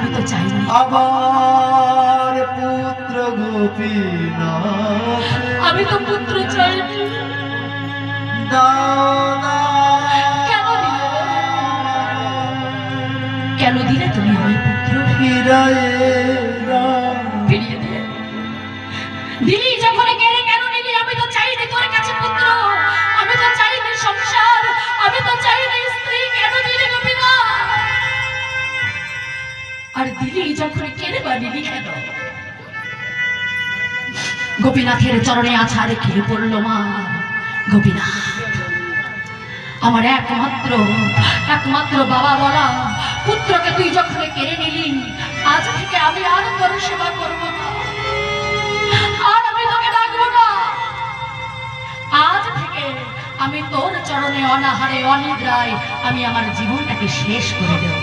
আমি তো চাইনি। আমার পুত্র গোপীনাথ, আমি তো পুত্র চাইনি। দাও দাও। কেন দিলে? কেন দিলে তুমি আমায় পুত্র? ফিরিয়ে দে। দিলি যখন কেড়ে কেন নিলি? আমি তো চাইনি তোর কাছে পুত্র, আমি তো চাইনি সংসার, আমি তো চাইনি স্ত্রী। কেন দিলি গোপীনা? আর দিলি যখন কেড়ে বা নিলি কেন? গোপীনাথের চরণে আছাড় খেয়ে পড়ল মা। গোপীনাথ আমার একমাত্র একমাত্র বাবা বলা পুত্রকে তুই যখন কেড়ে নিলি, আজ থেকে আমি আর তোর সেবা করবো না, আর আমি তোকে ডাকবো না। আজ থেকে আমি তোর চরণে অনাহারে অনিদ্রায় আমি আমার জীবনটাকে শেষ করে দেব।